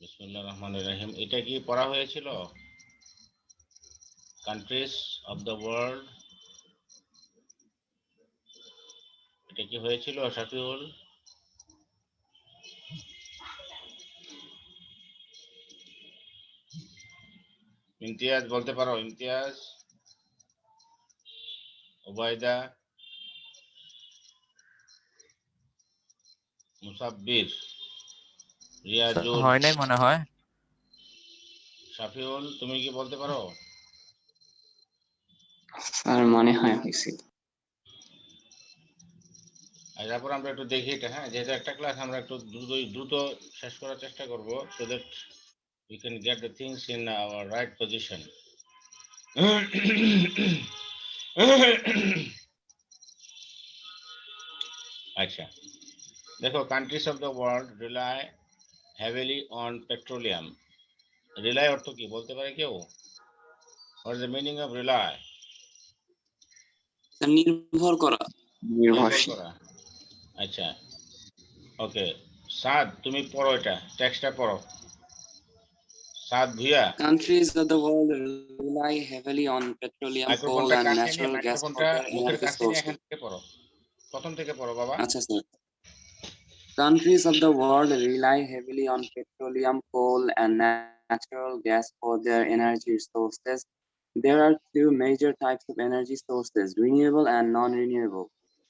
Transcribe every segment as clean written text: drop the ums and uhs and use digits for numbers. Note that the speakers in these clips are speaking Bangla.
বিসমিল্লাহির রহমানির রহিম। এটা কি পড়া হয়েছিল? কান্ট্রিজ অফ দ্য ওয়ার্ল্ড, এটা কি হয়েছিল শাফিউল? ইমতিয়াজ বলতে পারো? ইমতিয়াজ, ওবায়দা, মুসাব্বির, রিয়াজুল, হয় নাই মনে হয়। শাফিউল তুমি কি বলতে পারো? স্যার মনে হয় হয়েছিল। আর তারপর আমরা একটু দেখি এটা, হ্যাঁ, যেহেতু একটা ক্লাস আমরা একটু দ্রুত শেষ করার চেষ্টা করব, so that we can get the things in our right position. আচ্ছা, দেখো, countries of the world rely heavily on petroleum. Rely অর্থ কি বলতে পারে কেউ? What is the meaning of rely? নির্ভর করা। নির্ভর নির্ভরশীল। করা। আচ্ছা, ওকে। সাদ, তুমি পড়ো, এটা টেক্সটটা পড়ো। সাদ Bhuiyan, Countries of the world rely heavily on petroleum, coal মাইক্রোফোনটা and কাছে নিয়ে, natural gas for মাইক্রোফোনটা their মুখের energy কাছে নিয়ে এখান sources. থেকে পড়ো, প্রথম থেকে পড়ো বাবা। আচ্ছা sir. Countries of the world rely heavily on petroleum, coal and natural gas for their energy sources. There are two major types of energy sources, renewable and non-renewable.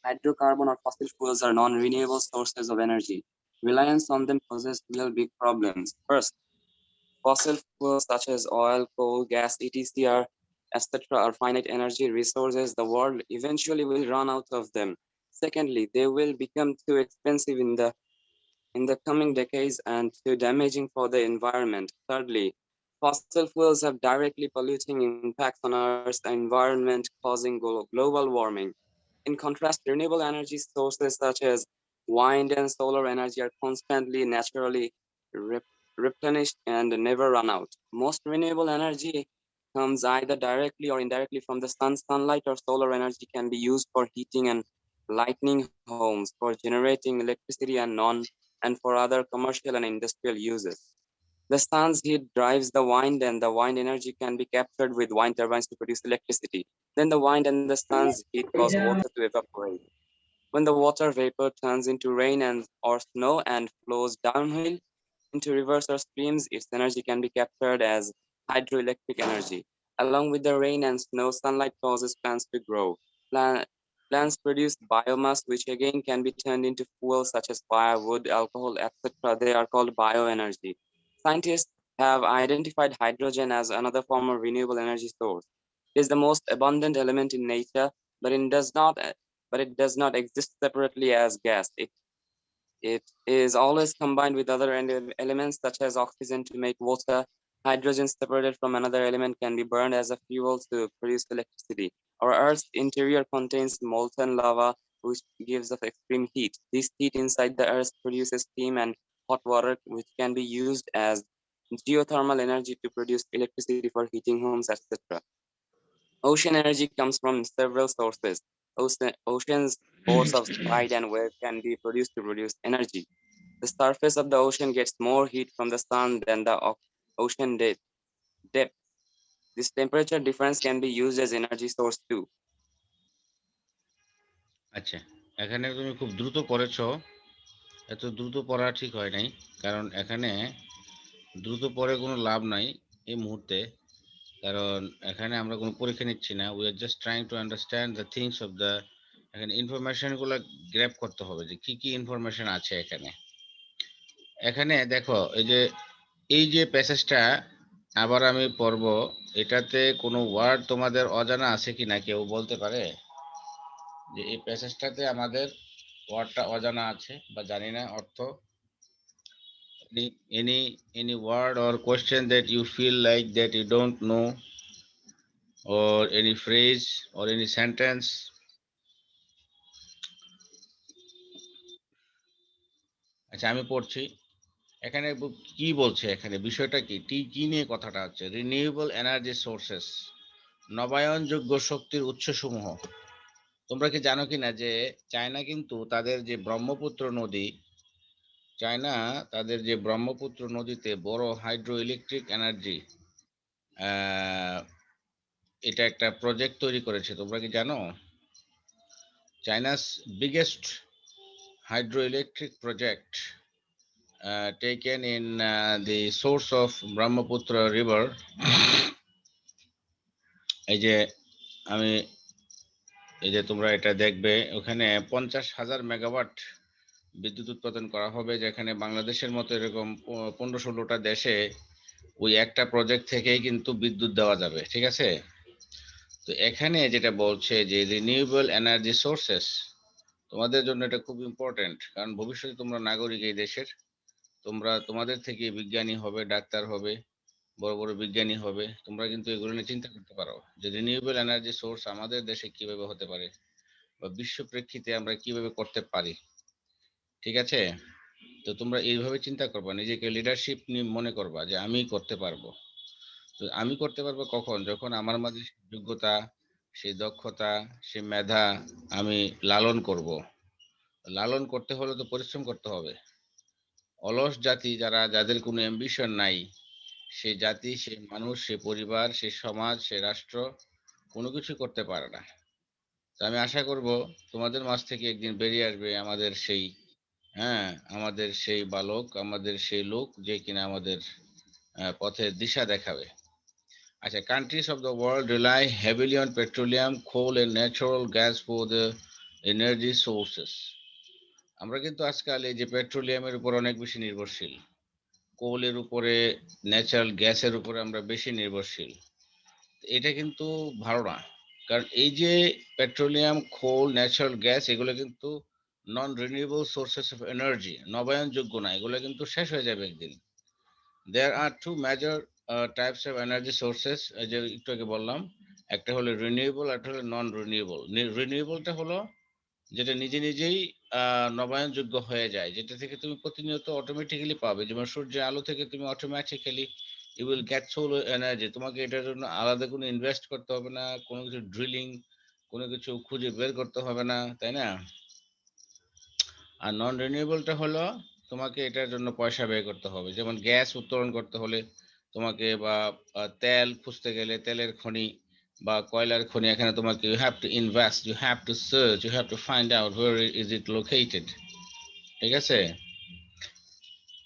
Hydrocarbon or fossil fuels are non-renewable sources of energy. Reliance on them poses real big problems. First, fossil fuels such as oil, coal, gas, etc. etc. are finite energy resources. The world eventually will run out of them. Secondly, they will become too expensive in the coming decades and too damaging for the environment. Thirdly, fossil fuels have directly polluting impacts on Earth's environment, causing global warming. In contrast, renewable energy sources such as wind and solar energy are constantly naturally replenished and never run out. Most renewable energy comes either directly or indirectly from the sun. Sunlight or solar energy can be used for heating and lighting homes, for generating electricity and for other commercial and industrial uses. The sun's heat drives the wind, and the wind energy can be captured with wind turbines to produce electricity. Then the wind and the sun's heat cause water to evaporate. When the water vapor turns into rain or snow and flows downhill into rivers or streams, its energy can be captured as hydroelectric energy. Along with the rain and snow, sunlight causes plants to grow. Plants produce biomass, which again can be turned into fuels such as firewood, alcohol, etc. They are called bioenergy. Scientists have identified hydrogen as another form of renewable energy source. It is the most abundant element in nature, but it does not exist separately as gas. It is always combined with other elements such as oxygen to make water. Hydrogen separated from another element can be burned as a fuel to produce electricity. Our Earth's interior contains molten lava, which gives off extreme heat. This heat inside the Earth produces steam and hot water, which can be used as geothermal energy to produce electricity for heating homes, etc. Ocean energy comes from several sources. Ocean's force of tide and wave can be produced to produce energy. The surface of the ocean gets more heat from the sun than the ocean depth. This temperature difference can be used as energy source too. আচ্ছা, এখানে তুমি খুব দ্রুত পড়েছো। এত দ্রুত পড়া ঠিক হয় নাই, কারণ এখানে দ্রুত পড়ে কোনো লাভ নাই এই মুহূর্তে, কারণ এখানে আমরা কোনো পরীক্ষা নিচ্ছি না। We are just trying to understand the things of the, এখানে ইনফরমেশনগুলো গ্র্যাব করতে হবে যে কি কি ইনফরমেশন আছে এখানে। এখানে দেখো, এই যে প্যাসেজটা আবার আমি পড়ব, এটাতে কোনো ওয়ার্ড তোমাদের অজানা আছে কিনা কেউ বলতে পারে? যে এই প্যাসেজটাতে আমাদের ওয়ার্ডটা অজানা আছে বা জানি না অর্থ। any word or question that you feel like that you don't know, or any phrase or any sentence? আচ্ছা, আমি পড়ছি। এখানে কি বলছে, এখানে বিষয়টা কি, কি নিয়ে কথাটা হচ্ছে? রিনিউয়েবল এনার্জি সোর্সেস, নবায়নযোগ্য শক্তির উৎসসমূহ। তোমরা কি জানো কিনা যে চায়না কিন্তু তাদের যে ব্রহ্মপুত্র নদী, চায়না তাদের যে ব্রহ্মপুত্র নদীতে বড় হাইড্রো ইলেকট্রিক এনার্জি এটা একটা প্রজেক্ট তৈরি করেছে, তোমরা কি জানো? চায়নাস biggest hydro electric project taken in the source of Brahmaputra river. এই যে আমি এই যে তোমরা এটা দেখবে, ওখানে 50,000 মেগাওয়াট বিদ্যুৎ উৎপাদন করা হবে, যেখানে বাংলাদেশের মতো এরকম 15-16টা দেশে ওই একটা প্রজেক্ট থেকেই কিন্তু বিদ্যুৎ দেওয়া যাবে, ঠিক আছে? তো এখানে যেটা বলছে যে রিনিউয়েবল এনার্জি সোর্সেস, তোমাদের জন্য এটা খুব ইম্পর্টেন্ট, কারণ ভবিষ্যতে তোমরা নাগরিক এই দেশের, তোমরা তোমাদের থেকে বিজ্ঞানী হবে, ডাক্তার হবে, বড় বড় বিজ্ঞানী হবে, তোমরা কিন্তু এগুলো নিয়ে চিন্তা করতে পারো যে রিনিউয়েবল এনার্জি সোর্স আমাদের দেশে কিভাবে হতে পারে বা বিশ্ব প্রেক্ষিতে আমরা কিভাবে করতে পারি, ঠিক আছে? তো তোমরা এইভাবে চিন্তা করবা, নিজেকে লিডারশিপ নিয়ে মনে করবা যে আমি করতে পারবো। তো আমি করতে পারবো কখন? যখন আমার মাঝে যোগ্যতা, সেই দক্ষতা, সেই মেধা আমি লালন করব। লালন করতে হলে তো পরিশ্রম করতে হবে। অলস জাতি যারা, যাদের কোনো অ্যাম্বিশন নাই, সেই জাতি, সেই মানুষ, সেই পরিবার, সেই সমাজ, সেই রাষ্ট্র কোনো কিছু করতে পারে না। তো আমি আশা করব তোমাদের মাঝ থেকে একদিন বেরিয়ে আসবে আমাদের সেই, হ্যাঁ, আমাদের সেই বালক, আমাদের সেই লোক যে কিনা আমাদের পথের দিশা দেখাবে। আচ্ছা, countries of the world rely heavily on petroleum, coal and natural gas for the energy sources. আমরা কিন্তু আজকাল এই যে পেট্রোলিয়ামের উপর অনেক বেশি নির্ভরশীল, কোলের উপরে, ন্যাচারাল গ্যাসের উপরে আমরা বেশি নির্ভরশীল। এটা কিন্তু ভালো না, কারণ এই যে পেট্রোলিয়াম, কোল, ন্যাচারাল গ্যাস, এগুলো কিন্তু non renewable sources of energy, নবায়নযোগ্য না, এগুলো কিন্তু শেষ হয়ে যাবে একদিন। There are two major types of energy sources, যে একটু আগে বললাম, একটা হলো রিনিউয়েবল, একটা হলো নন রিনিউয়েবল। রিনিউয়েবলটা হলো যেটা নিজে নিজেই নবায়নযোগ্য হয়ে যায়, যেটা থেকে তুমি প্রতিনিয়ত অটোমেটিক্যালি পাবে, যেমন সূর্যের আলো থেকে তুমি automatically you will get solar energy. তোমাকে এটার জন্য আলাদা কোনো ইনভেস্ট করতে হবে না, কোনো কিছু ড্রিলিং, কোনো কিছু খুঁজে বের করতে হবে না, তাই না? আর নন রিনিউয়েবলটা হলো তোমাকে এটার জন্য পয়সা ব্যয় করতে হবে, যেমন গ্যাস উত্তোলন করতে হলে তোমাকে, বা তেল খুঁজতে গেলে, তেলের খনি বা কয়লার খনি, এখানে তোমাকে you have to invest, you have to search, you have to find out where is it located, ঠিক আছে?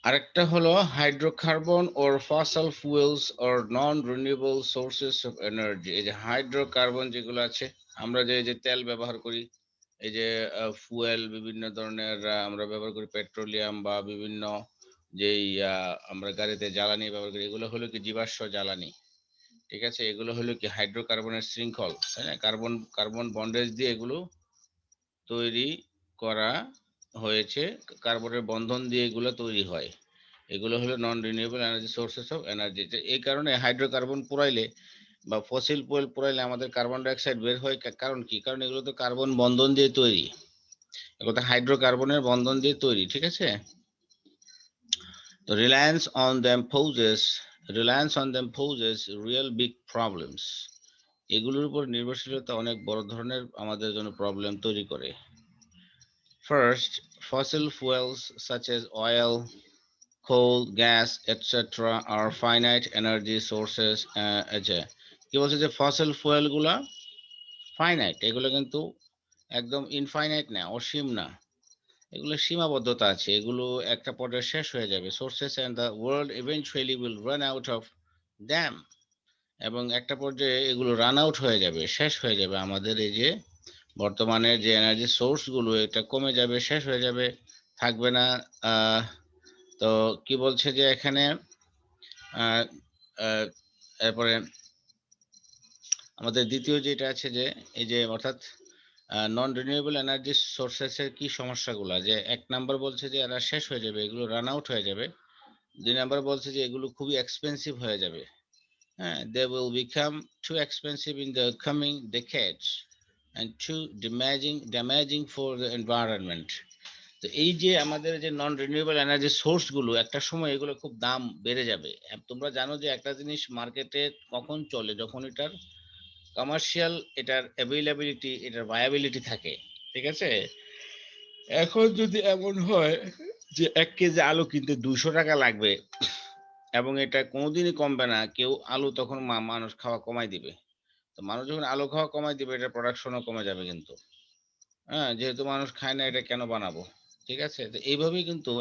আরেকটা হলো hydrocarbon or fossil fuels or non renewable sources of energy. এই যে হাইড্রোকার্বন যেগুলো আছে, আমরা যে তেল ব্যবহার করি, এই যে ফুয়েল, বিভিন্ন ধরনের আমরা ব্যবহার করি, পেট্রোলিয়াম বা বিভিন্ন যেই আমরা গাড়িতে জ্বালানি ব্যবহার করি, এগুলো হলো কি জীবাশ্ম জ্বালানি, ঠিক আছে? এগুলো হলো কি হাইড্রোকার্বনের শৃঙ্খল, তাই না? কার্বন কার্বন বন্ডেজ দিয়ে এগুলো তৈরি করা হয়েছে, কার্বনের বন্ধন দিয়ে এগুলো তৈরি হয়। এগুলো হলো নন renewable energy sources of energy. এই কারণে হাইড্রোকার্বন পোড়াইলে বা ফসিল ফুয়েল পোড়াইলে আমাদের কার্বন ডাইঅক্সাইড বের হয়, কারণ কি? কারণ এগুলো তো কার্বন বন্ধন দিয়ে তৈরি, এগুলো তো হাইড্রোকার্বনের বন্ধন দিয়ে তৈরি, ঠিক আছে? তো reliance on them poses real big problems. এগুলোর উপর নির্ভরশীলতা অনেক বড় ধরনের আমাদের জন্য প্রবলেম তৈরি করে। First, fossil fuels such as oil, coal, gas, etc. are finite energy sources. কি বলছে যে ফসিল ফুয়েল গুলা ফাইনাইট, এগুলো কিন্তু একদম ইনফাইনাইট না, অসীম না, এগুলো সীমাবদ্ধতা আছে, এগুলো একটা পর্যায়ে শেষ হয়ে যাবে। Sources and the world eventually will run out of them. এবং একটা পর্যায়ে এগুলো রান আউট হয়ে যাবে, শেষ হয়ে যাবে। আমাদের এই যে বর্তমানে যে এনার্জি সোর্সগুলো, এটা কমে যাবে, শেষ হয়ে যাবে, থাকবে না। তো কি বলছে যে এখানে এরপরে আমাদের দ্বিতীয় যেটা আছে যে এই যে অর্থাৎ নন রিনিউয়েবল এনার্জি সোর্সেসের কি সমস্যাগুলো, যে এক নাম্বার বলছে যে এরা শেষ হয়ে যাবে, এগুলো রান আউট হয়ে যাবে। দুই নাম্বার বলছে যে এগুলো খুবই এক্সপেন্সিভ হয়ে যাবে, হ্যাঁ, they will become too expensive in the coming decades and too damaging for the environment. তো এই যে আমাদের যে নন রিনিউয়েবল এনার্জি সোর্স গুলো, একটা সময় এগুলো খুব দাম বেড়ে যাবে। তোমরা জানো যে একটা জিনিস মার্কেটে কখন চলে, যখন এটার কমার্শিয়াল, এটার অ্যাভেইলেবিলিটি, এটার ভায়াবিলিটি থাকে, ঠিক আছে? এখন যদি এমন হয় যে ১ কেজি আলু কিনতে ৳২০০ লাগবে এবং এটা কোনোদিনই কমবে না। কেউ আলু তখন মানুষ খাওয়া কমায় দিবে। তো মানুষ যখন আলু খাওয়া কমায় দিবে এটার প্রোডাকশন ও কমে যাবে কিন্তু। হ্যাঁ? যেহেতু মানুষ খায় না এটা কেন বানাবো? ঠিক আছে? তো এইভাবেই কিন্তু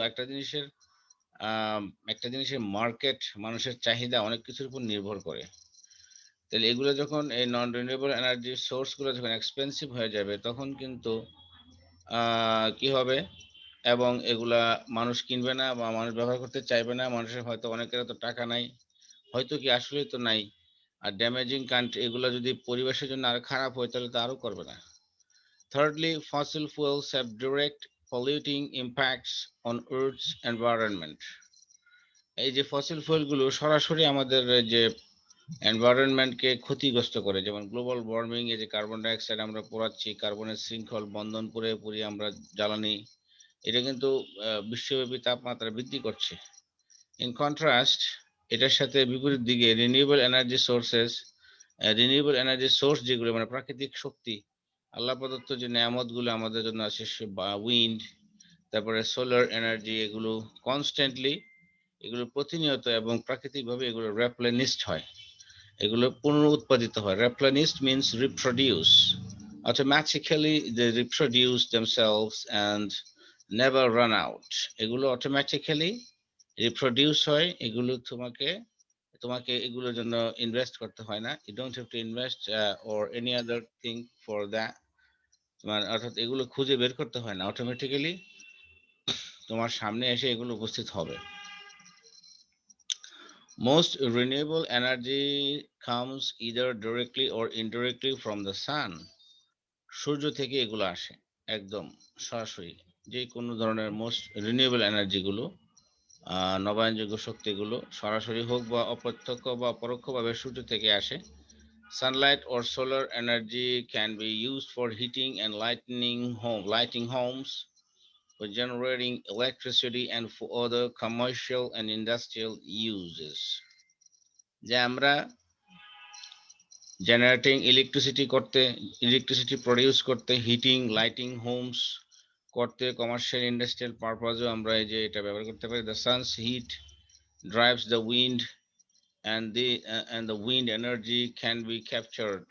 আম একটা জিনিসের মার্কেট মানুষের চাহিদা অনেক কিছুর উপর নির্ভর করে। তাইলে এগুলো যখন এই নন রিনিউয়েবল এনার্জি সোর্স গুলো যখন এক্সপেনসিভ হয়ে যাবে তখন কিন্তু আ কি হবে? এবং এগুলা মানুষ কিনবে না বা মানুষ ব্যবহার করতে চাইবে না। মানুষের হয়তো অনেকের এত টাকা নাই। হয়তো কি আসলেই তো নাই। আর ড্যামেজিং এগুলা যদি পরিবেশের জন্য আরো খারাপ হয় তাহলে তো আরো করবে না। Thirdly, fossil fuels have direct polluting impacts on Earth's environment. এই যে ফসিল ফুয়েল গুলো সরাসরি আমাদের যে এনভায়রনমেন্টকে ক্ষতিগ্রস্ত করে। যেমন গ্লোবাল ওয়ার্মিং এ যে কার্বন ডাই অক্সাইড আমরা পোড়াচ্ছি, কার্বনের শৃঙ্খল বন্ধন করে পুড়িয়ে আমরা জ্বালানি। এটা কিন্তু বিশ্বব্যাপী তাপমাত্রা বৃদ্ধি করছে। ইন কন্ট্রাস্ট এটার সাথে বিপরীত দিকে রিনিউয়েবল এনার্জি সোর্স যেগুলো মানে প্রাকৃতিক শক্তি, আল্লাহ প্রদত্ত যে নেয়ামতগুলো আমাদের জন্য আছে বা উইন্ড, তারপরে সোলার এনার্জি এগুলো কনস্ট্যান্টলি এগুলো প্রতিনিয়ত এবং প্রাকৃতিকভাবে এগুলো রেপ্লেনিস্ট হয়। এগুলো পুনরুৎপাদিত হয়। Replenished means reproduce. Automatically they reproduce themselves and never run out. এগুলো অটোমেটিক্যালি রিপ্রোডিউস হয়। এগুলো তোমাকে এগুলোর জন্য ইনভেস্ট করতে হয় না। You don't have to invest or any other thing for that. অর্থাৎ এগুলো খুঁজে বের করতে হয় না। অটোমেটিক্যালি তোমার সামনে এসে এগুলো উপস্থিত হবে। Most renewable energy comes either directly or indirectly from the sun. সূর্য থেকে এগুলো আসে একদম সরাসরি। যে কোনো ধরনের মোস্ট রিনিউয়েবল এনার্জি গুলো নবায়নযোগ্য শক্তিগুলো সরাসরি হোক বা অপ্রত্যক্ষ বা পরোক্ষভাবে সূর্য থেকে আসে। Sunlight or solar energy can be used for heating and lighting homes, for generating electricity and for other commercial and industrial uses. যে আমরা ইলেকট্রিসিটি প্রডিউস করতে, হিটিং, লাইটিং হোমস করতে, কমার্শিয়াল ইন্ডাস্ট্রিয়াল পারপাজেও আমরা এই যে এটা ব্যবহার করতে পারি। The sun's heat drives the wind and the wind energy can be captured.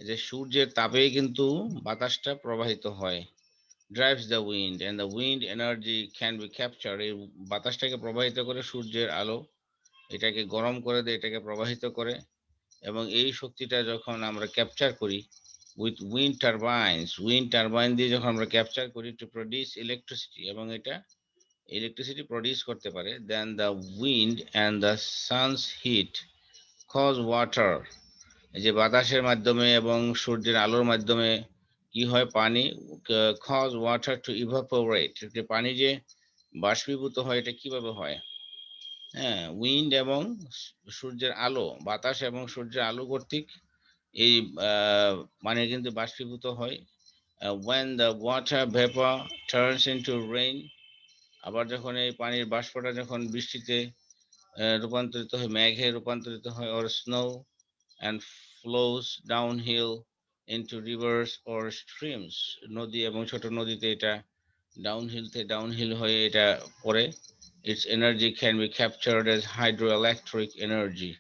যে সূর্যের তাপেই কিন্তু বাতাসটা প্রবাহিত হয়। Drives the wind and the wind energy can be captured. এই বাতাসটাকে প্রবাহিত করে সূর্যের আলো, এটাকে গরম করে দেয়, এটাকে প্রবাহিত করে এবং এই শক্তিটা যখন আমরা ক্যাপচার করি উইথ উইন্ড টারবাইন দিয়ে যখন আমরা ক্যাপচার করি টু প্রডিউস ইলেকট্রিসিটি এবং এটা ইলেকট্রিসিটি প্রডিউস করতে পারে, then the wind and the sun's heat cause water, এই যে বাতাসের মাধ্যমে এবং সূর্যের আলোর মাধ্যমে কি হয়, পানি কজ ওয়াটার টু ইভাপোরেট, যে পানি যে বাষ্পীভূত হয় এটা কিভাবে হয়? হ্যাঁ, উইন্ড এবং সূর্যের আলো, বাতাস এবং সূর্যের আলো কর্তৃক এই পানি কিন্তু বাষ্পীভূত হয়। when the water vapor turns into rain, আবার যখন এই পানির বাষ্পটা যখন বৃষ্টিতে রূপান্তরিত হয়, মেঘে রূপান্তরিত হয়, or snow, and flows downhill into rivers or streams, নদী এবং ছোট নদীতে এটা ডাউনহিল হয়ে এটা পড়ে, its energy can be captured as hydroelectric energy.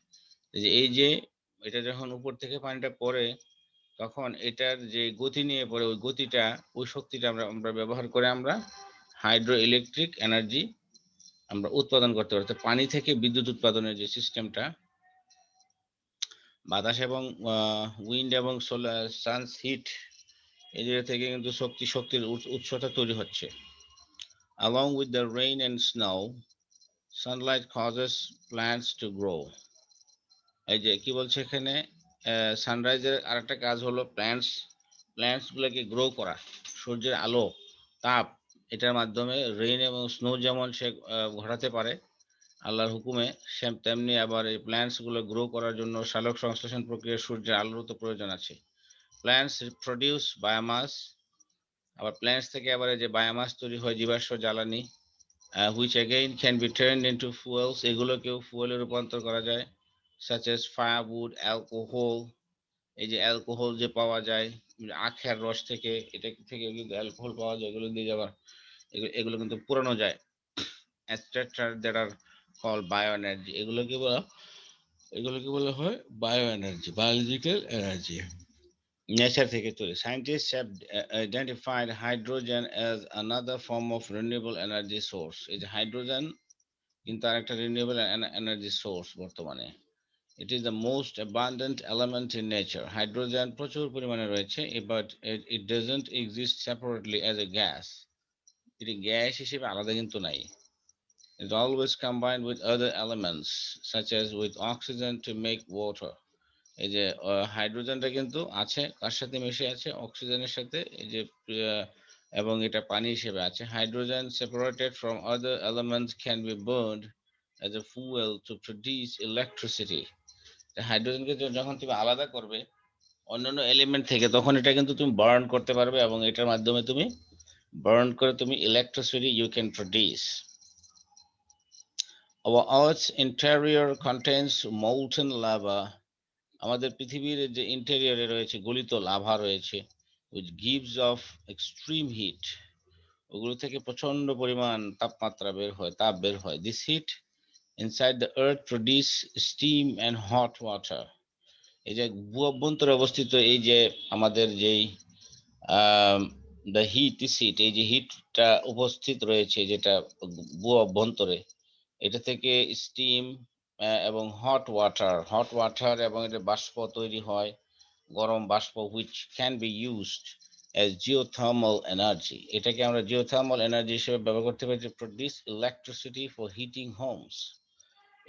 এই যে এটা যখন উপর থেকে পানিটা পড়ে তখন এটার যে গতি নিয়ে পড়ে ওই গতিটা, ওই শক্তিটা আমরা ব্যবহার করে আমরা হাইড্রো ইলেকট্রিক এনার্জি আমরা উৎপাদন করতে পারি। তো পানি থেকে বিদ্যুৎ উৎপাদনের যে সিস্টেমটা, বাতাস এবং উইন্ড এবং সোলার সানস হিট এই জায়গা থেকে কিন্তু শক্তির উৎসটা তৈরি হচ্ছে। Along with the rain and snow, sunlight causes plants to grow. এই যে কি বলছে এখানে, সানরাইজের আরেকটা কাজ হলো প্ল্যান্টস গুলোকে গ্রো করা। সূর্যের আলো, তাপ, এটার মাধ্যমে রেইন এবং স্নো যেমন সে ঘটাতে পারে আল্লাহর হুকুমে, তেমনি আবার এই প্ল্যান্টস গুলো গ্রো করার জন্য সালোক সংশ্লেষণ প্রক্রিয়া সূর্যের আলোর তো প্রয়োজন আছে। প্ল্যান্টস প্রডিউস বায়োমাস, আবার প্ল্যান্টস থেকে আবার যে বায়োমাস তৈরি হয় জীবাশ্ম জ্বালানি, which again can be turned into fuels, এগুলোকেও ফুয়েলে রূপান্তর করা যায়, such as firewood, alcohol, এই যে অ্যালকোহল যে পাওয়া যায় আখের রস থেকে, এটা থেকে কিন্তু অ্যালকোহল পাওয়া যায়, এগুলো দিয়ে যাবার এগুলো কিন্তু পোড়ানো যায়। etc. that are called bioenergy. এগুলোকে বলা হয় bio energy, biological energy, nature থেকে তৈরি। Scientists have identified hydrogen as another form of renewable energy source. এই যে হাইড্রোজেন কিন্তু আরেকটা রিনিউয়েবল এনার্জি সোর্স বর্তমানে। It is the most abundant element in nature. Hydrogen প্রচুর পরিমাণে রয়েছে, but it doesn't exist separately as a gas. এটি গ্যাস হিসেবে আলাদা কিন্তু নাই। It always combined with other elements such as with oxygen to make water. এই যে হাইড্রোজেনটা কিন্তু আছে কার সাথে মিশে আছে, অক্সিজেনের সাথে, এই যে এবং এটা পানি হিসেবে আছে। Hydrogen separated from other elements can be burned as a fuel to produce electricity. হাইড্রোজেনকে যখন তুমি আলাদা করবে অন্যান্য এলিমেন্ট থেকে, তখন এটা কিন্তু তুমি বার্ন করতে পারবে এবং এটার মাধ্যমে তুমি বার্ন করে তুমি electricity you can produce. Our Earth's interior contains molten lava. আমাদের পৃথিবীর যে ইন্টেরিয়রে রয়েছে গলিত লাভা রয়েছে, which gives off extreme heat. ওগুলো থেকে প্রচন্ড পরিমাণ তাপমাত্রা বের হয়, তাপ বের হয়। This heat inside the earth produce steam and hot water. এই যে ভূ অভ্যন্তরে অবস্থিত এই যে আমাদের যেই দ্য হিট সিট, এই যে হিটটা উপস্থিত রয়েছে যেটা ভূ অভ্যন্তরে, এটা থেকে স্টিম এবং হট ওয়াটার এবং এটা বাষ্প তৈরি হয়, গরম বাষ্প, which can be used as geothermal energy. এটাকে আমরা জিওথার্মাল এনার্জি হিসেবে ব্যবহার করতে পারি, produce electricity for heating homes.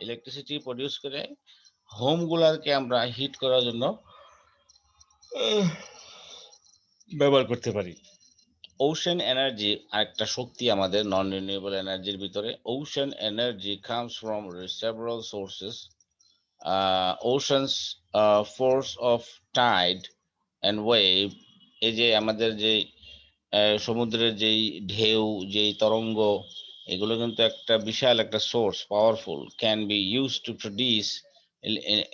Electricity produce করে হোমগুলোকে আমরা হিট করার জন্য ব্যবহার করতে পারি। ওশান এনার্জি আরেকটা শক্তি আমাদের নন রিনিউয়েবল এনার্জির ভিতরে। Ocean energy comes from several sources. Oceans force of tide and wave, এই যে আমাদের যেই সমুদ্রের যেই ঢেউ, যেই তরঙ্গ, এগুলো কিন্তু একটা বিশাল একটা source, powerful, can be use to produce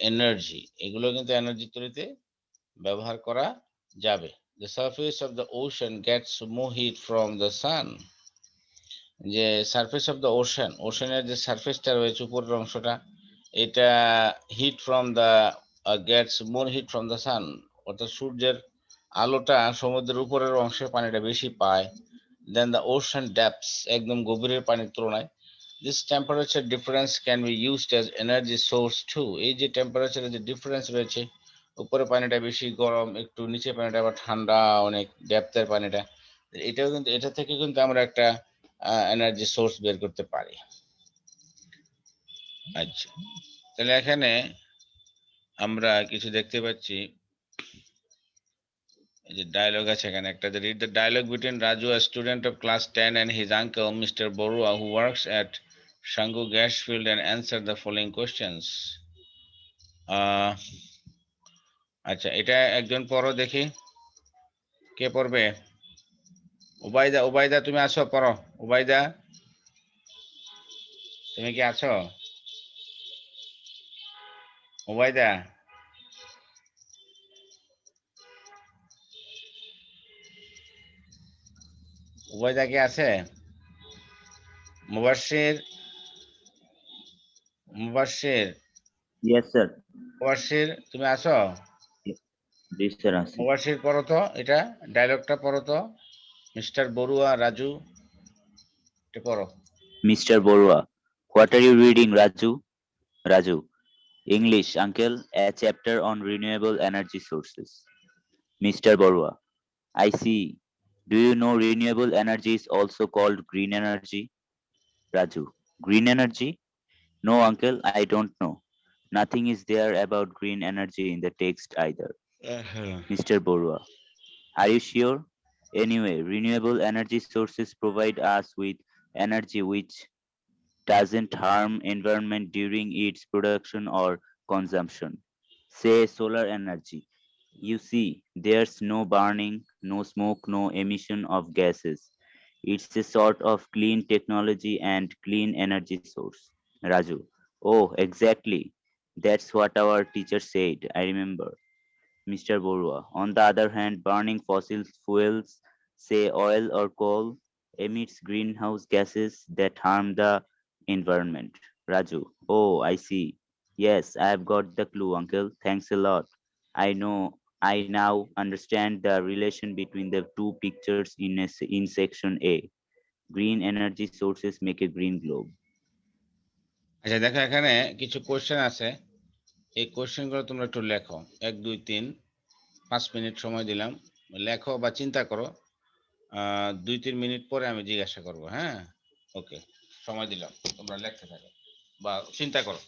energy. এগুলো কিন্তু এনার্জি তৈরিতে ব্যবহার করা যাবে। The surface of the ocean gets more heat from the sun. যে সারফেস অফ দ্য ওশান, ওশানের যে সারফেসটা রয়েছে উপরের অংশটা, এটা heat from the gets more heat from the sun, অর্থাৎ সূর্যের আলোটা সমুদ্রের উপরের অংশে পানিটা বেশি পায় দেন দ্য ওশান ডেপথস, একদম গভীরের পানির তুলনায়। This temperature difference can be used as energy source too. এই যে টেম্পারেচারের যে ডিফারেন্স রয়েছে, উপরে পানিটা বেশি গরম, একটু নিচে পানিটা আবার ঠান্ডা অনেক, ডেপথের পানিটা, এটাও কিন্তু, এটা থেকে কিন্তু আমরা একটা এনার্জি সোর্স বের করতে পারি। আচ্ছা, তাহলে এখানে আমরা কিছু দেখতে পাচ্ছি, এই যে ডায়লগ আছে এখানে একটা, যে read the dialogue between Raju, a student of class 10, and his uncle Mr. Borua, who works at Shangu gas field, and answer the following questions. আচ্ছা, এটা একজন পড়ো দেখি, কে পড়বে? উবাইদা, উবাইদা তুমি আছো, পড়ো। উবাইদা, তুমি কি আছো? উবাইদা, উবাইদা কি আছে? মুবাশশির, মুবাশশির, Yes, sir. মুবাশশির তুমি আছো? Yes, sir. Asi. মুবাশশির পড়ো তো, এটা ডায়লগটা পড়ো তো, মিস্টার বড়ুয়া, রাজু, এটা পড়ো। Mr. Borua, what are you reading, Raju? Raju, English, uncle, a chapter on renewable energy sources. Mr. Borua, I see. Do you know renewable energy is also called green energy? Raju, green energy? No, uncle, I don't know. Nothing is there about green energy in the text either. Mr. Borua, are you sure? Anyway, renewable energy sources provide us with energy which doesn't harm environment during its production or consumption. Say solar energy. You see, there's no burning, no smoke, no emission of gases. It's a sort of clean technology and clean energy source. Raju, oh, exactly. That's what our teacher said, I remember. Mr. Borua, on the other hand, burning fossil fuels, say oil or coal, emits greenhouse gases that harm the environment. Raju, oh, I see. Yes, I have got the clue, uncle. Thanks a lot. I now understand the relation between the two pictures in section A. Green energy sources make a green globe. আচ্ছা দেখো এখানে কিছু কোশ্চেন আছে, এই কোশ্চেনগুলো তোমরা একটু লেখো। 1 2 3 5 মিনিট সময় দিলাম, লেখো বা চিন্তা করো। 2-3 মিনিট পরে আমি জিজ্ঞাসা করব। হ্যাঁ, ওকে, সময় দিলাম, তোমরা লিখতে থাকো বা চিন্তা করো।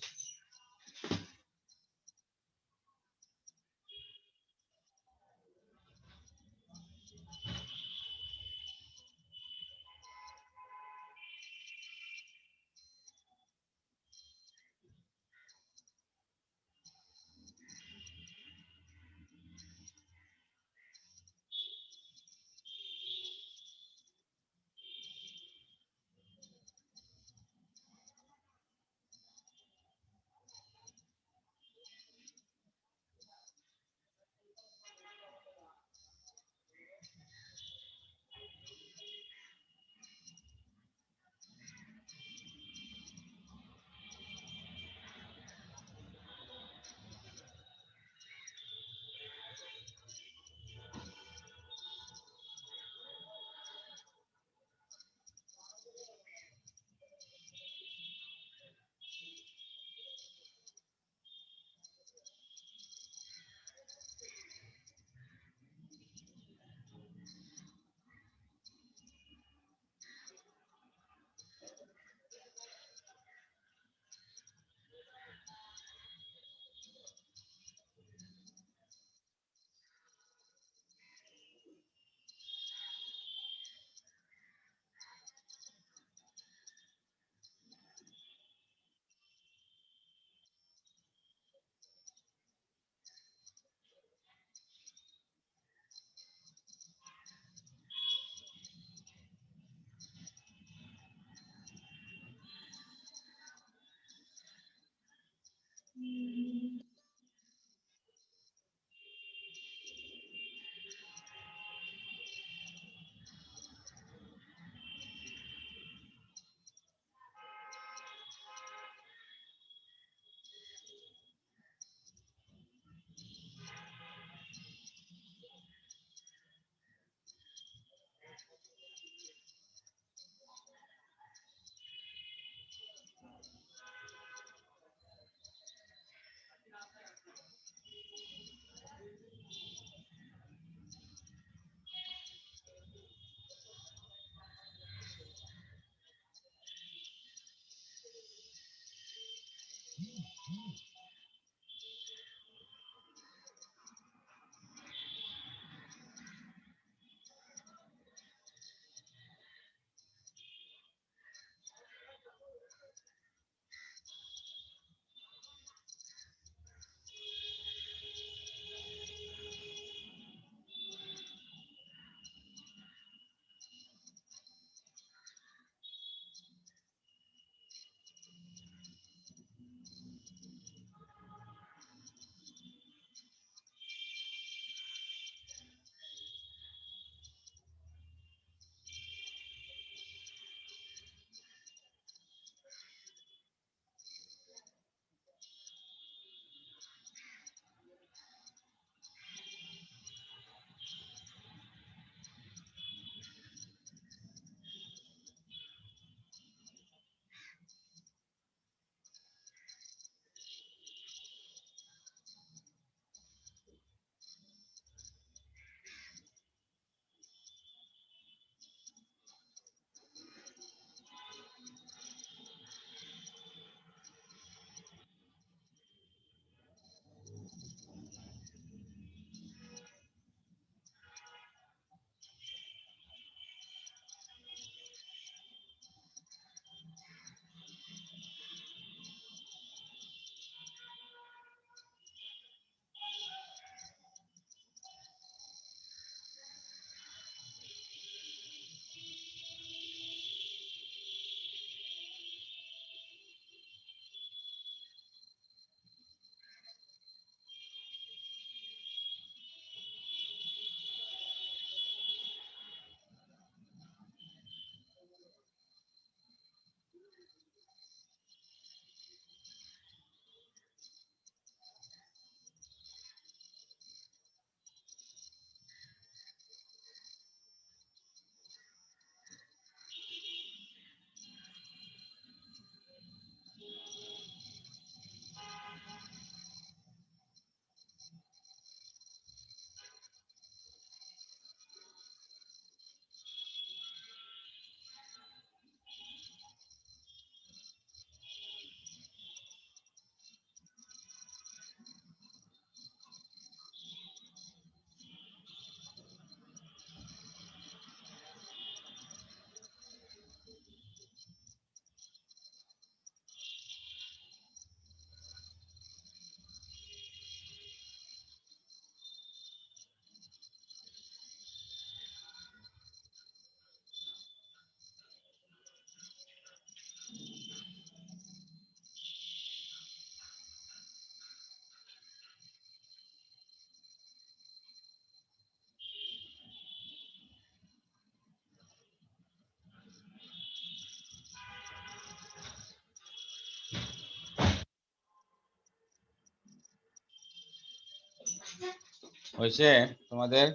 হয়েছে তোমাদের?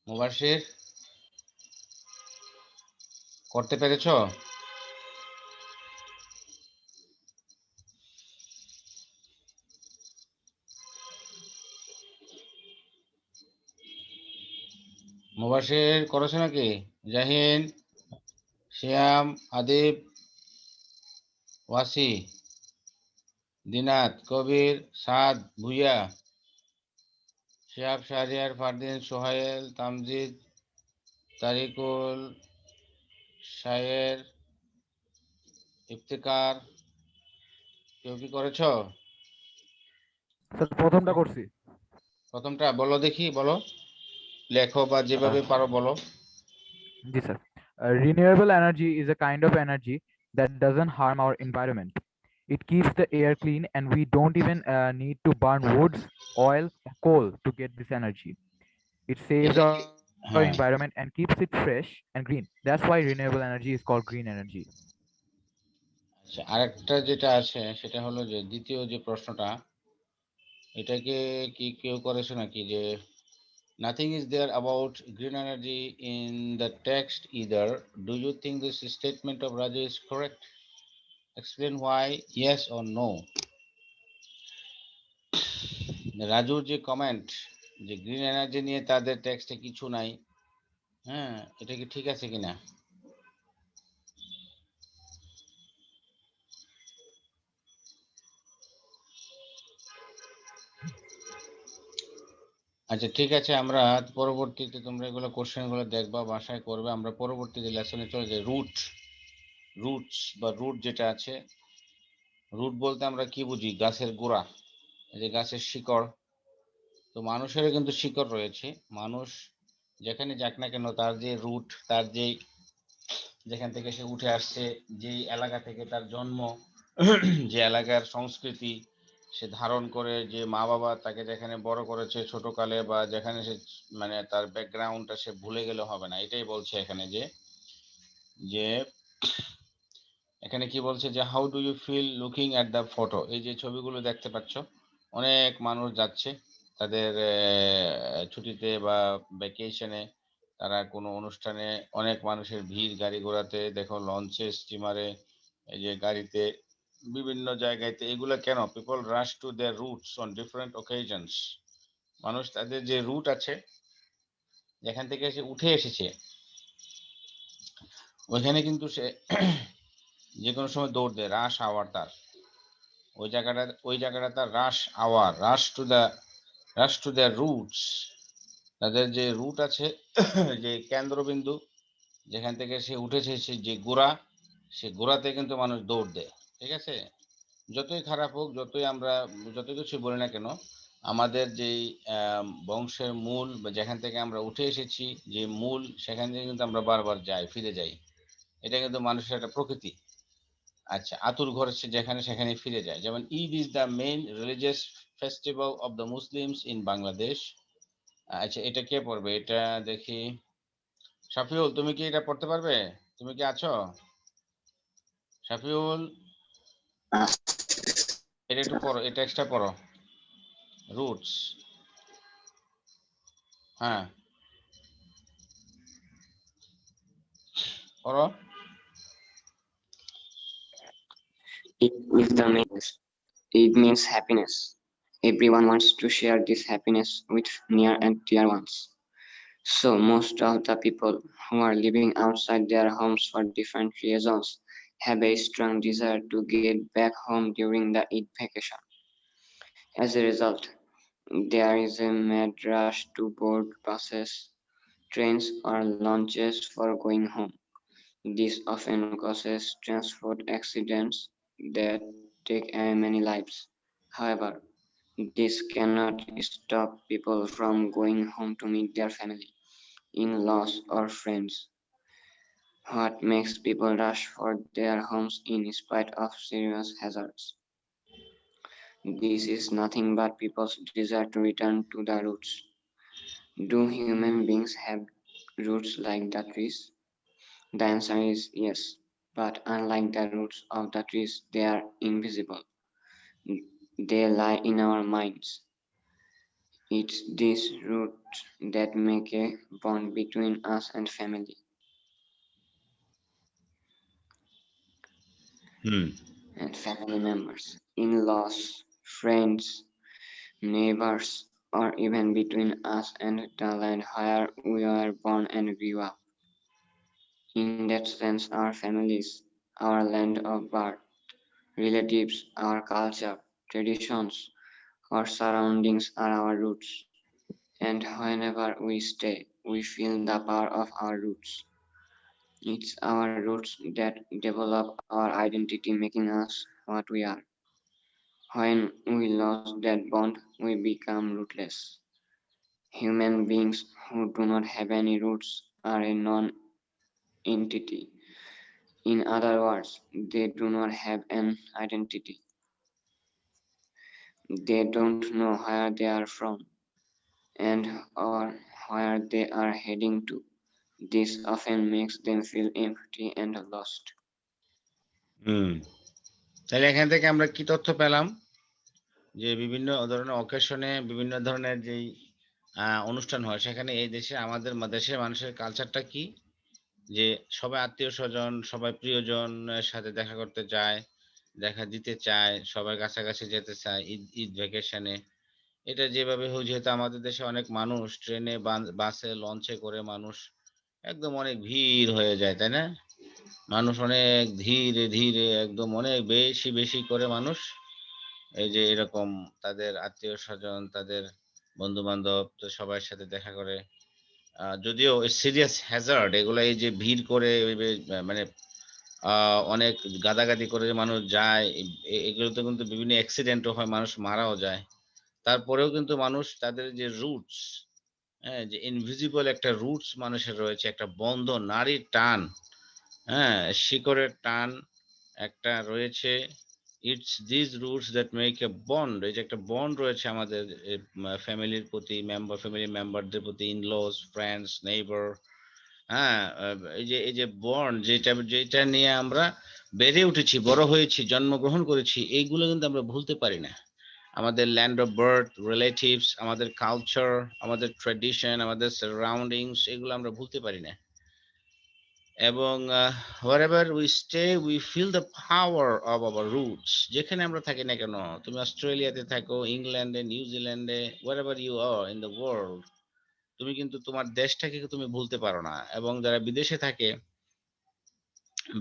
মুবাশির করতে পেরেছো? মুবাশির করেছো নাকি? জাহিন, শিয়াম, আদিব, ওয়াসি, দিনাত, কবির, সাদ, ভুইয়া, শিহাব, শাহরিয়ার, ফারদিন, সোহাইল, তামজিদ, তারিকুল, শায়ের, ইফতিকার, কেউ কি করেছো? স্যার প্রথমটা করছি। প্রথমটা বলো দেখি, বলো, লেখো বা যেভাবে পারো বলো। জি sir. Renewable energy is a kind of energy that doesn't harm our environment. It keeps the air clean and we don't even need to burn woods, oil, coal to get this energy. It saves এটা our হ্যাঁ, environment and keeps it fresh and green. That's why renewable energy is called green energy. আচ্ছা, আরেকটা যেটা আছে সেটা হলো যে দ্বিতীয় যে প্রশ্নটা, এটাকে কি কেউ করেছো নাকি, যে nothing is there about green energy in the text either. Do you think this statement of Raju is correct? Explain why, yes or no. রাজুর যে কমেন্ট, যে গ্রিন এনার্জি নিয়ে তাদের টেক্সটে কিছু নাই, হ্যাঁ, এটা কি ঠিক আছে কিনা? আচ্ছা ঠিক আছে, আমরা পরবর্তীতে তোমরা এগুলো কোশ্চেনগুলো দেখবা, বাসায় করবে। আমরা পরবর্তীতে লেসনে চলে যাই। রুটস বা রুট যেটা আছে, রুট বলতে আমরা কি বুঝি? গাছের গোড়া, এই যে গাছের শিকড়। তো মানুষেরও কিন্তু শিকড় রয়েছে। মানুষ যেখানে যাক না কেন, তার যে রুট, তার যে যেখান থেকে সে উঠে আসছে, যেই এলাকা থেকে তার জন্ম, যে এলাকার সংস্কৃতি সে ধারণ করে, যে মা বাবা তাকে যেখানে বড় করেছে ছোটকালে, বা যেখানে সে মানে তার ব্যাকগ্রাউন্ডটা সে ভুলে গেলে হবে না। এটাই বলছে এখানে, যে যে এখানে কি বলছে, যে how do you feel looking at the photo. এই যে ছবিগুলো দেখতে পাচ্ছ, অনেক মানুষ যাচ্ছে তাদের ছুটিতে বা ভ্যাকেশনে, তারা কোনো অনুষ্ঠানে, অনেক মানুষের ভিড় গাড়ি ঘোড়াতে, দেখো লঞ্চে, স্টিমারে, এই যে গাড়িতে, বিভিন্ন জায়গাতে। এগুলো কেন? People rush to their roots on different occasions. মানুষ তাদের যে রুট আছে, যেখান থেকে সে উঠে এসেছে, ওইখানে কিন্তু সে যে কোনো সময় দৌড় দেয়। রাশ আওয়ার তার ওই জায়গাটা তার rush hour, rush to the roots. তাদের যে রুট আছে, যে কেন্দ্রবিন্দু, যেখান থেকে সে উঠেছে, সে যে গোড়া, সে গোড়াতে কিন্তু মানুষ দৌড় দেয়। ঠিক আছে? যতই খারাপ হোক, যতই আমরা যত কিছু বলি না কেন, আমাদের যেই বংশের মূল, বা যেখান থেকে আমরা উঠে এসেছি, যে মূল, সেখান থেকে কিন্তু আমরা বারবার ফিরে যাই। এটা কিন্তু মানুষের একটা প্রকৃতি। আচ্ছা, আতুর ঘর সে যেখানে সেখানে ফিরে যায়। যেমন Eid is the main religious festival of the Muslims in Bangladesh. আচ্ছা, এটা কে পড়বে? এটা দেখি, শাফিউল, তুমি কি এটা পড়তে পারবে? তুমি কি আছো শাফিউল? এটা একটু পড়ো, এই টেক্সটটা পড়ো, রুটস। হ্যাঁ, পড়ো। It is the means. It means happiness. Everyone wants to share this happiness with near and dear ones. So most of the people who are living outside their homes for different reasons have a strong desire to get back home during the Eid vacation. As a result, there is a mad rush to board buses, trains, or launches for going home. This often causes transport accidents that take many lives. However, this cannot stop people from going home to meet their family, in-laws, or friends. What makes people rush for their homes in spite of serious hazards? This is nothing but people's desire to return to the roots. Do human beings have roots like the trees? The answer is yes. But unlike the roots of the trees, they are invisible. They lie in our minds. It's these roots that make a bond between us and family. Hmm. And family members, in-laws, friends, neighbors, or even between us and the land where we were born and grew up. In that sense, our families, our land of birth, relatives, our culture, traditions, our surroundings are our roots. And whenever we stay, we feel the power of our roots. It's our roots that develop our identity, making us what we are. When we lose that bond, we become rootless. Human beings who do not have any roots are a non entity. In other words, they do not have an identity. They don't know where they are from and or where they are heading to. This often makes them feel empty and lost. হুম। তাহলে এখান থেকে আমরা কি তথ্য পেলাম? যে বিভিন্ন ধরনের অকেশনে বিভিন্ন ধরনের যেই অনুষ্ঠান হয় সেখানে এই দেশে আমাদের দেশের মানুষের কালচারটা কি, যে সবাই আত্মীয় স্বজন, সবাই প্রিয়জনের সাথে দেখা করতে চায়, দেখা দিতে চায়, সবাই কাছাকাছি যেতে চায় ঈদ ঈদ ভ্যাকেশনে। এটা যেভাবে হোক, যেহেতু আমাদের দেশে অনেক মানুষ ট্রেনে বাসে লঞ্চে করে মানুষ একদম অনেক ভিড় হয়ে যায়, তাই না? মানুষ অনেক ধীরে ধীরে একদম অনেক বেশি বেশি করে মানুষ এই যে এরকম তাদের আত্মীয় স্বজন, তাদের বন্ধু বান্ধব তো সবার সাথে দেখা করে। যদিও সিরিয়াস হ্যাজার্ড এগুলো, এই যে ভিড় করে মানে অনেক গাদাগাদি করে যে মানুষ যায়, এগুলোতে কিন্তু বিভিন্ন অ্যাক্সিডেন্টও হয়, মানুষ মারাও যায়। তারপরেও কিন্তু মানুষ তাদের যে রুটস, হ্যাঁ, যে ইনভিজিবল একটা রুটস মানুষের রয়েছে, একটা বন্ধন, নারীর টান, হ্যাঁ, শিকড়ের টান একটা রয়েছে। It's this roots that make a bond. এই যে একটা বন্ড রয়েছে আমাদের ফ্যামিলির প্রতি, ফ্যামিলি মেম্বারদের প্রতি, ইনলস, ফ্রেন্ডস, নেইবার, হ্যাঁ, এই যে বন্ড, যেটা যেটা নিয়ে আমরা বেড়ে উঠেছি, বড় হয়েছি, জন্মগ্রহণ করেছি, এইগুলো কিন্তু আমরা ভুলতে পারি না। আমাদের ল্যান্ড অফ বার্থ, রিলেটিভস, আমাদের কালচার, আমাদের ট্র্যাডিশন, আমাদের সারাউন্ডিংস, এগুলো আমরা ভুলতে পারি না। এবং wherever we stay we feel the power of our roots। যেখানে আমরা থাকি না কেন, তুমি অস্ট্রেলিয়াতে থাকো, ইংল্যান্ডে, নিউজিল্যান্ডে, wherever you are in the world, তুমি কিন্তু তোমার দেশটাকে তুমি ভুলতে পারো না। এবং যারা বিদেশে থাকে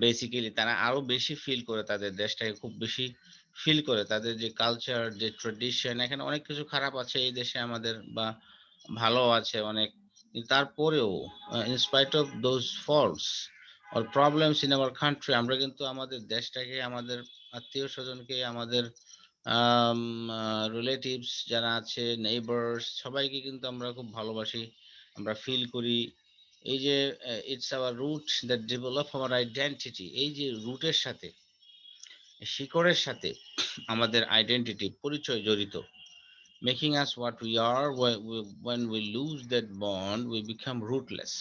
বেসিক্যালি তারা আরো বেশি ফিল করে, তাদের দেশটাকে খুব বেশি ফিল করে, তাদের যে কালচার, যে ট্রেডিশন। এখানে অনেক কিছু খারাপ আছে এই দেশে আমাদের, বা ভালো আছে অনেক, কিন্তু তারপরেও in spite of those faults or problems in our country, আমরা কিন্তু আমাদের দেশটাকে, আমাদের আত্মীয় স্বজনকে, আমাদের রিলেটিভস যারা আছে, নেইবার্স, সবাইকে কিন্তু আমরা খুব ভালোবাসি, আমরা ফিল করি। এই যে it's our root that develop our identity. এই যে রুটের সাথে, শিকড়ের সাথে আমাদের আইডেন্টিটি, পরিচয় জড়িত, making us what we are. when we lose that bond we become rootless।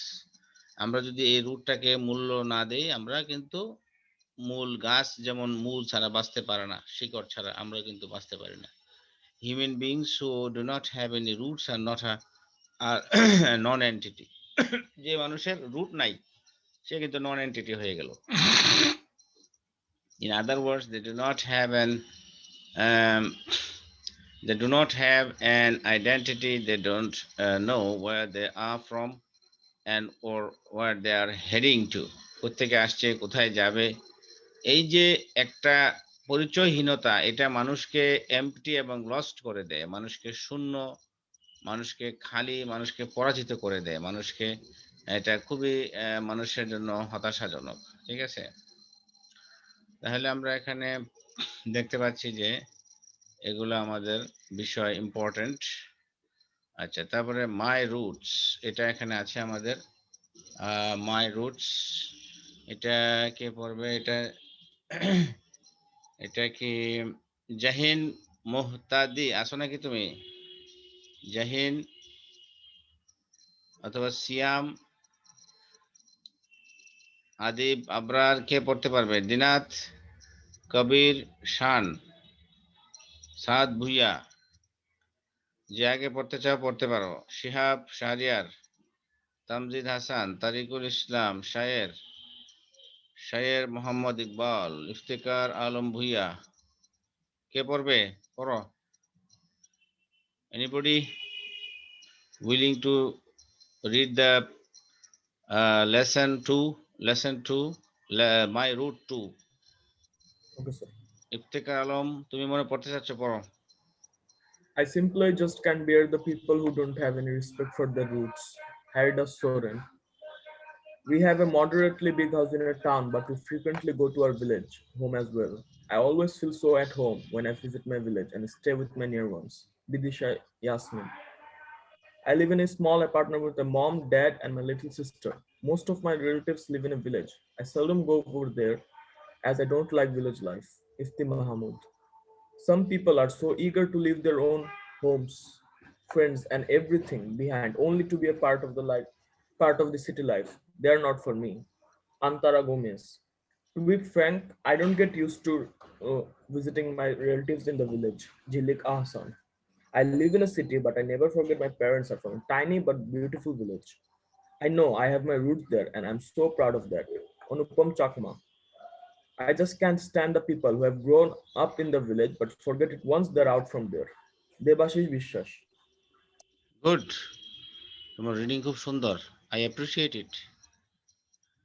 আমরা যদি এই রুটটাকে মূল্য না দেই, আমরা কিন্তু মূল গাছ যেমন মূল ছাড়া বাঁচতে পারে না, শিকড় ছাড়া আমরা কিন্তু বাঁচতে পারি না। Human beings who do not have any roots are not are non entity। যে মানুষের রুট নাই সে কিন্তু নন এন্টিটি হয়ে গেল। In other words, they do not have um, an identity, they don't know where they are from and or where they are heading to। কোত্থেকে আসছে, কোথায় যাবে, এই যে একটা পরিচয়হীনতা, এটা মানুষকে এমপ্টি এবং লস্ট করে দেয়, মানুষকে শূন্য, মানুষকে খালি, মানুষকে পরাজিত করে দেয়, মানুষকে, এটা খুবই মানুষের জন্য হতাশাজনক। ঠিক আছে, তাহলে আমরা এখানে দেখতে পাচ্ছি যে এগুলো আমাদের বিষয় ইম্পর্টেন্ট। আচ্ছা, তারপরে মাই রুটস, এটা এখানে আছে আমাদের মাই রুটস। এটা কে পড়বে? এটা এটা কি জাহিন মোহতাদি আছো নাকি তুমি? জাহিন অথবা সিয়াম আদিব আবরার কে পড়তে পারবে? দিনাত, কবির, শান, সাদ ভুইয়া। যে আগে পড়তে চাও পড়তে পারো। শিহাব, শাহরিয়ার, তামজিদ হাসান, তারিকুল ইসলাম, শায়ের মোহাম্মদ ইকবাল, ইফতেকার আলম ভুইয়া। কে পড়বে? পড়ো। Anybody willing to read the lesson 2, my route 2? Okay, sir. Iftekhar Alam, তুমি মনে পড়তে চাচ্ছ, পড়ো। I simply just can't bear the people who don't have any respect for their roots. Herda Soren. We have a moderately big house in a town, but we frequently go to our village home as well. I always feel so at home when I visit my village and stay with my near ones. Bidisha Yasmin. I live in a small apartment with a mom, dad, and my little sister. Most of my relatives live in a village. I seldom go over there as I don't like village life. Ifti Mahmood. Some people are so eager to leave their own homes, friends, and everything behind only to be a part of the city life. They are not for me. Antara Gomez. To be frank, I don't get used to visiting my relatives in the village. Jilik Ahsan. I live in a city, but I never forget my parents are from a tiny but beautiful village. I know I have my roots there, and I'm so proud of that. Anupam Chakma. I just can't stand the people who have grown up in the village but forget it once they're out from there. Debashish Vishwas. Good, তোমার রিডিং খুব সুন্দর। I appreciate it.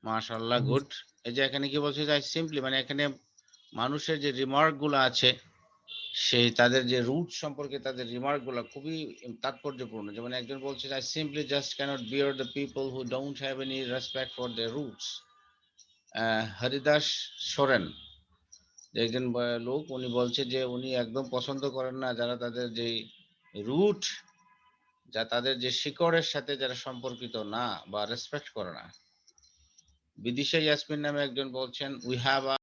মাশাআল্লাহ, গুড। এই যে এখানে কি বলছে, যে সিম্পলি মানে এখানে মানুষের যে রিমার্ক গুলো আছে, সেই তাদের যে রুট সম্পর্কে তাদের রিমার্ক গুলো খুবই তাৎপর্যপূর্ণ। যেমন একজন বলছে, I simply just can't bear the people who don't have any respect for their roots. Haridas Soren, যে একজন লোক, উনি বলছে যে উনি একদম পছন্দ করেন না যারা তাদের যে রুট, যা তাদের যে শিকড়ের সাথে যারা সম্পর্কিত না বা রেসপেক্ট করে না। বিদিশা ইয়াসমিন নামে একজন বলছেন, উই হ্যাভ